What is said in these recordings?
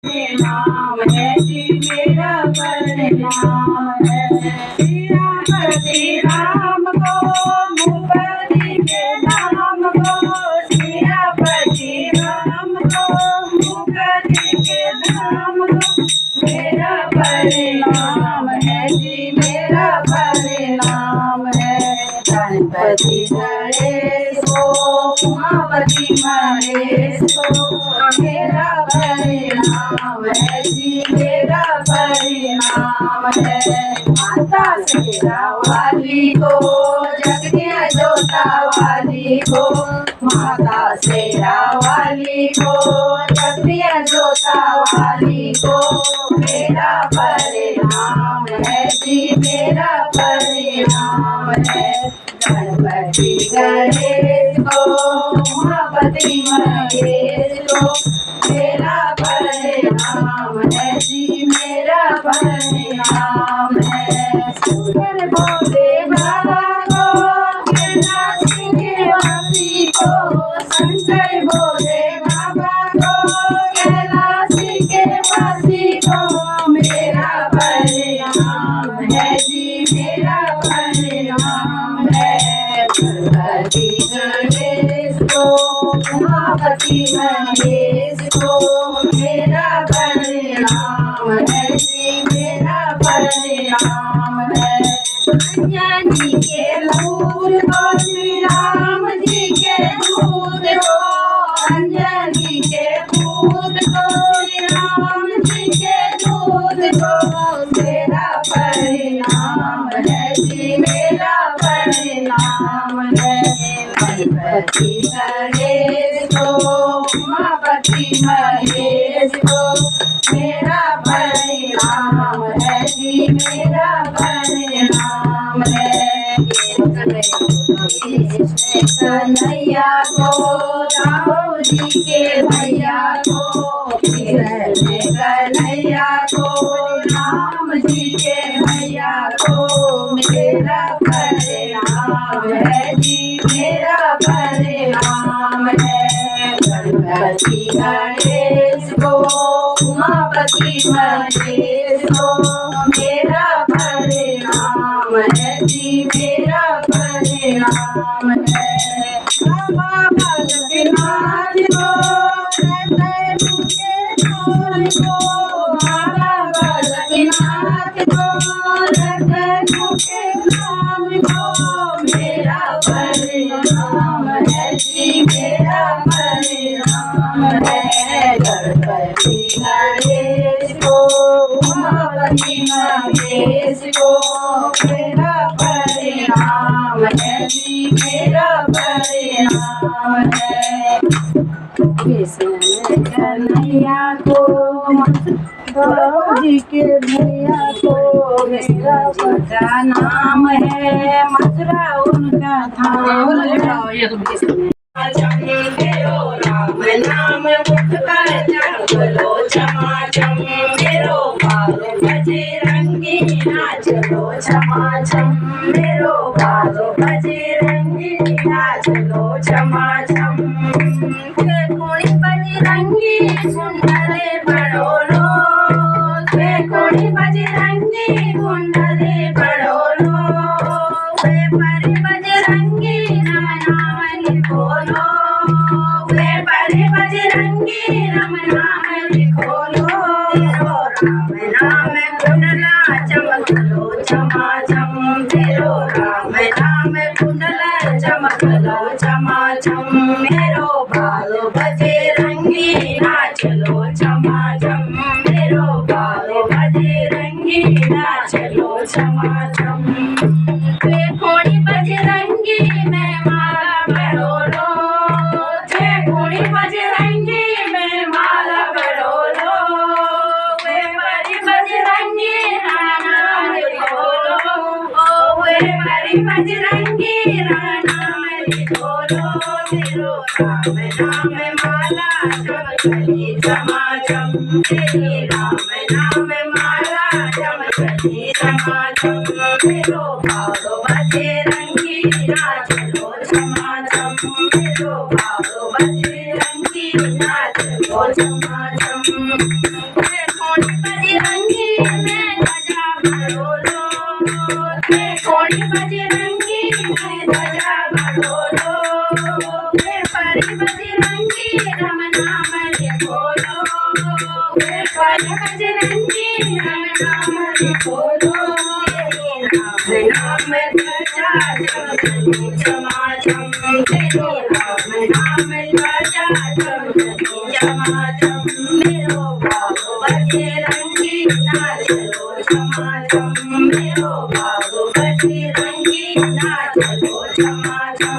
नाम है जी मेरा परिणाम है। श्री राम को भूपति के नाम को, श्री राम को भूपति के नाम को, मेरा परिणाम है जी मेरा परिणाम है। गणपति गणेश को उमापति महेश को, मेरा परिणाम है जी मेरा परिणाम है। माता शेरा वाली को, जग के जोता वाली को, माता शेरा वाली को, जग के जोता वाली को, मेरा परिणाम है जी मेरा परिणाम है। गणपति गणेश को उमापति महेश को, मेरा परिणाम है जी मेरा परिणाम है। शंकर भोले बाबा को, कैलाश के वासी को, शंकर भोले बाबा को, कैलाश के वासी को, मेरा परिणाम है जी मेरा परिणाम है। गणपति गणेश को उमापति महेश को, मेरा परिणाम है जी मेरा परिणाम है। अंजनी के दूध को, श्री राम जी के दूध को, अंजनी के दूध को, श्री राम जी के दूध को, मेरा परिणाम है जी मेरा परिणाम है। गणपति गणेश को उमापति महेश को, मेरा परिणाम है जी मेरा परिणाम है। कन्हैया को, राम जी के भैया को, कन्हैया को, राम जी के भैया को, मेरा परिणाम है जी मेरा परिणाम है। गणपति गणेश को उमापति महेश को, मेरा परिणाम है जी मेरा परिणाम है। बाबा बालकनाथ को, रतन के फूल को, बाबा बालकनाथ को, रतन के नाम को, मेरा परिणाम है जी मेरा परिणाम है। गणपति गणेश को उमापति महेश को, मेरा परिणाम है जी मेरा परिणाम है। कृष्ण कन्हैया को, जी के भैया को, मेरा उनका नाम है, मथुरा उनका धाम है। राम नाम मुख पर चलो चमाचम, मेरो बालो बजरंगी नाचलो चमाचम, मेरो बालो बजरंगी नाचलो चमाचम। कोई बजरंगी कुंडले बड़ोलो, कोई बजरंगी कुंडले बड़ोलो, वे पर बजरंगी नाम लिखोलो, वे पर बजरंगी नाम लिखोलो। राम नाम कुंडला चमकलो चमाचम, मेरो राम नाम कुंडला चमकलो चमाचम, मेरो बालो बजरंगी नाचलो चमाचम, मेरो बालो बजरंगी नाचलो चमाचम। वे कोड़ी बजरंगी में माला बड़ोलो, वे कोड़ी बजरंगी में माला बड़ोलो, वे बड़ी बजरंगी नाम लिखोलो, वे बड़ी बजरंगी नाम लिखोलो। मेरो राम नाम माला चमकली चमाचम, तेरी राम नाम माला चमकली चमाचम, मेरो बालो बजरंगी नाचलो चमाचम, मेरो बालो बजरंगी नाचलो चमाचम। कोणी बजरंगी मैं ध्वजा बड़ोलो मैं कोणी बजरंगी मैं ध्वजा बड़ोलो मैं परी बजरंगी राम नाम ले बोलो मैं परी बजरंगी राम नाम ले बोलो राम नाम ध्वजा चमकती चमाचम तेरो राम नाम ध्वजा चमकती चमाचम मेरो बाबू बजरंगी नाचलो चमाचम मेरो बाबू बजरंगी नाचलो चमाचम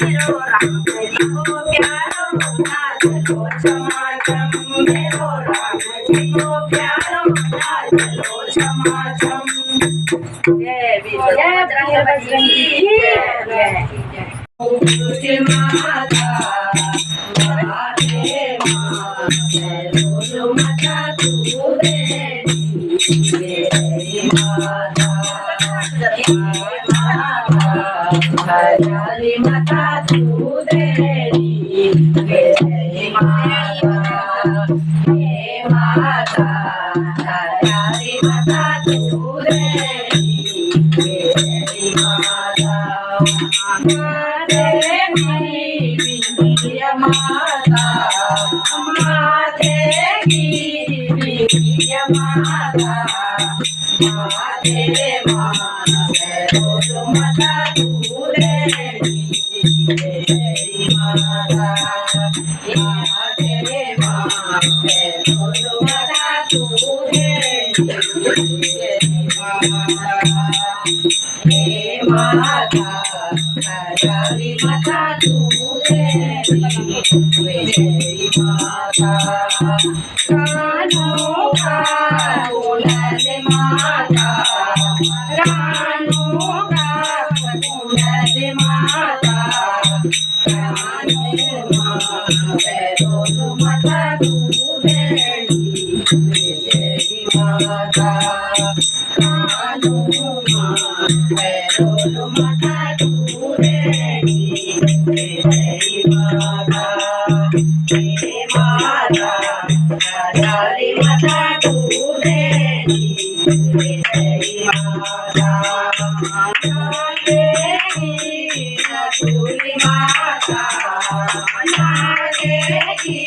मेरो राम जी को प्यारो नाचलो चमाचम मेरो राम जी को प्यारो नाचलो चमाचम। जय बजरंगी की जय। तुझे माता राधे माँ बोलो माता तू तेरी माता हरियाली माता तू तेरी माता हे माता हरियाली माता तू तेरी माता माते मेरी बिंदिया माता माते की बिंदिया माता माते माते बोलो माता तू तेरी माता माते माते बोलो माता तू तेरी माता हे माता हरियाली माता तू तेरी माता कानों का कुंडल माता कानों का कुंडल माता काने माते बोलो माता तू तेरी माता कानों माते बोलो माता तू तेरी माता हे माता हरियाली माता तू तेरी माता नाचेगी नथुली माता नाचेगी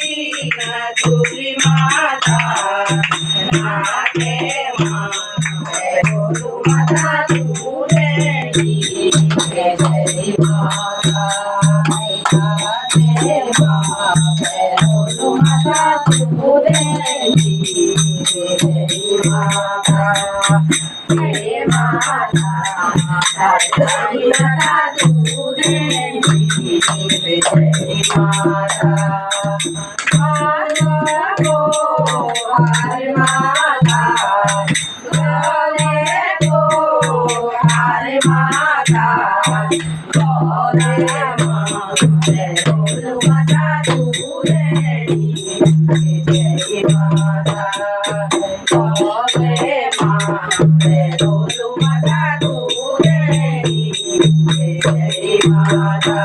नथुली माता नाचे माते बोलो माता तू तेरी माता नाचे माते बोलो माता तू तेरी माता हे माता हरियाली माता तू तेरी माता को हर माता गले को हर माता गले माते बोलो माता तू तेरी माता गले माते बोलो माता तू तेरी माता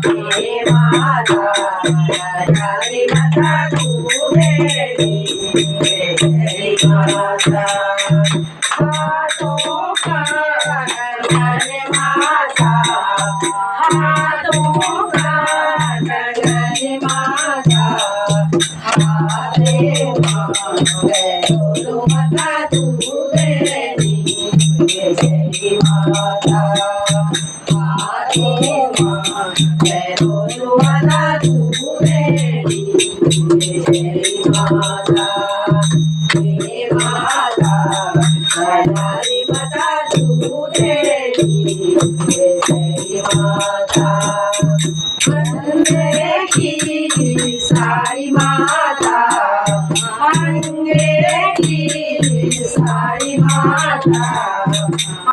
हे माता हरियाली माता तू तेरी माता हाथों का कंगन माता हाथों का कंगन माता हाथे माते बोलो माता तू तेरी माता हाथे माते बोलो माता तू तेरी माता हे माता हरियाली माता तू तेरी माता अंगे की सारी माता अंगे की सारी माता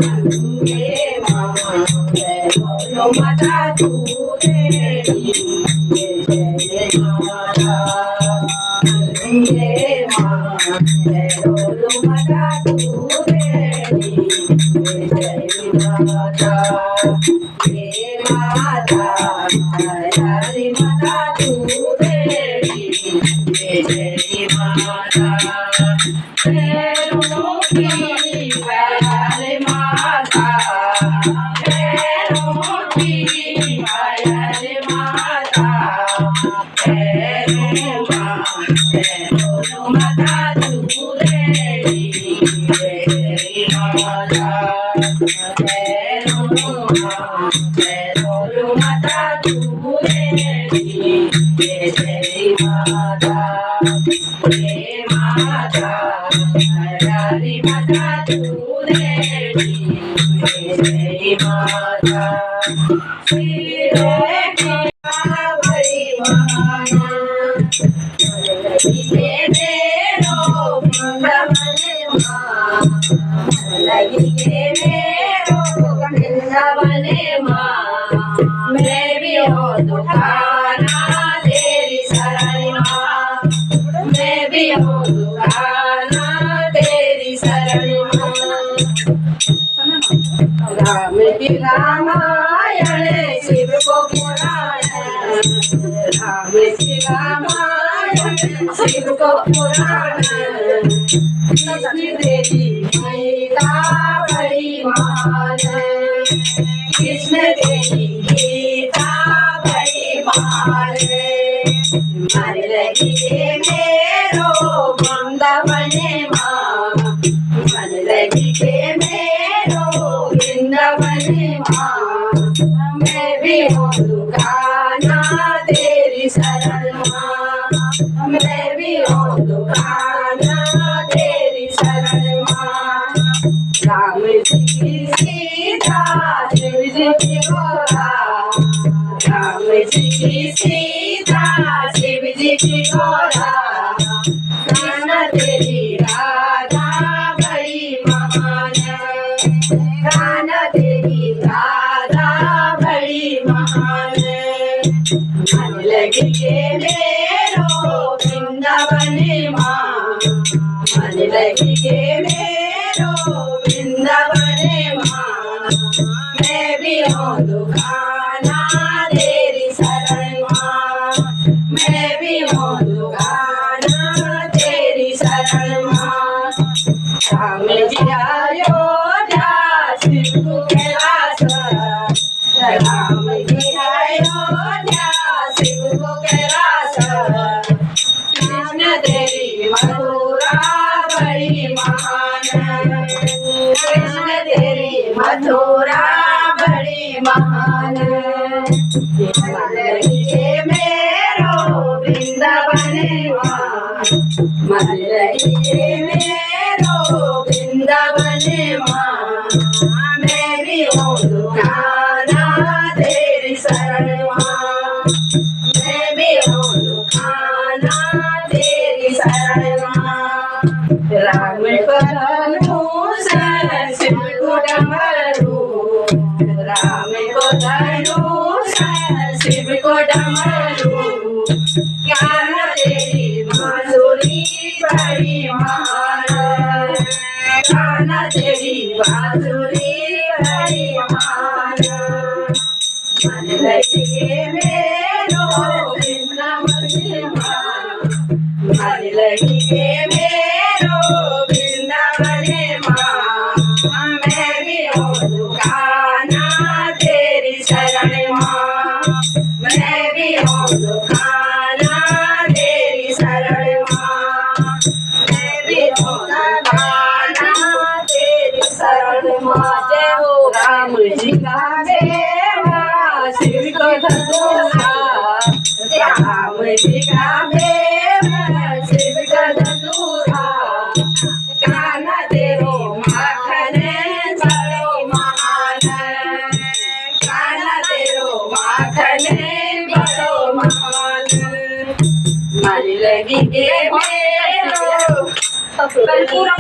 अंगे माते बोलो माता तू तेरी माता अंगे माते बोलो माता तू तेरी माता हे माता हरियाली माता तू तेरी माता भैरों की पायल माता, भैरों की पायल माता, भैरो माता तू देवी तेरी माता, भैरो माता तू देवी तेरी माता, हे माता हरी माता तू देवी तेरी माता, सिरे की बड़ी महान लगी मेरो वृंदावन माँ, लगी मेरो वृंदावन माँ, मैं भी हो दुखाना तेरी शरण माँ, मैं भी हो दुखाना तेरी शरण माँ। राम की रामायण शिव को पुराण, राम की रामायण शिव को पुराण, कृष्ण तेरी गीता बड़ी महान, कृष्ण तेरी गीता बड़ी महान, मन लगी मेरो वृंदावन माँ, मन लगी मेरो वृंदावन माँ, मैं भी हूँ दुखाना तेरी शरण माँ, मैं भी हूँ दुखाना तेरी शरण माँ। राम जी की सीता शिव जी की गोरा, राम जी की सीता शिव जी की गोरा, कृष्ण तेरी राधा बड़ी महान, राधा तेरी राधा बड़ी महान, मन लगी मेरो वृंदावन माँ, मन लगी मेरो वृंदावन माँ, मैं भी हूँ दुखाना तेरी शरण माँ, मैं भी हूँ दुखाना तेरी शरण माँ। राम जी अयोध्या शिव को कैलाश, राम जी अयोध्या शिव को कैलाश, कृष्ण तेरी मथुरा बड़ी महान, कृष्ण तेरी मथुरा बड़ी महान, मेरो वृंदावन माँ, मन लगी मेरो वृंदावन माँ, मैं भी हूँ दुखाना तेरी शरण माँ, मैं भी हूँ दुखाना तेरी शरण माँ। राम को धनुष शिव को डमरू, राम को धनुष शिव को डमरू, ज्ञान तेरी बांसुरी बड़ी महान, ज्ञान तेरी बांसुरी बड़ी महान, मन लगी मेरो वृंदावन माँ, मन लगी मेरो वृंदावन माँ, मैं भी हूँ दुखाना तेरी शरण माँ, मैं भी हूँ दुखाना तेरी शरण माँ, मैं भी हूँ दुखाना तेरी शरण माँ। जय हो राम जी का बेवा शिव को धनुषा, राम जी का बेवा शिव का धनुषा, कान्हा तेरो माखन बड़ो महान, कान्हा तेरो माखन बड़ो महान, मन लगी के मेरो पूरा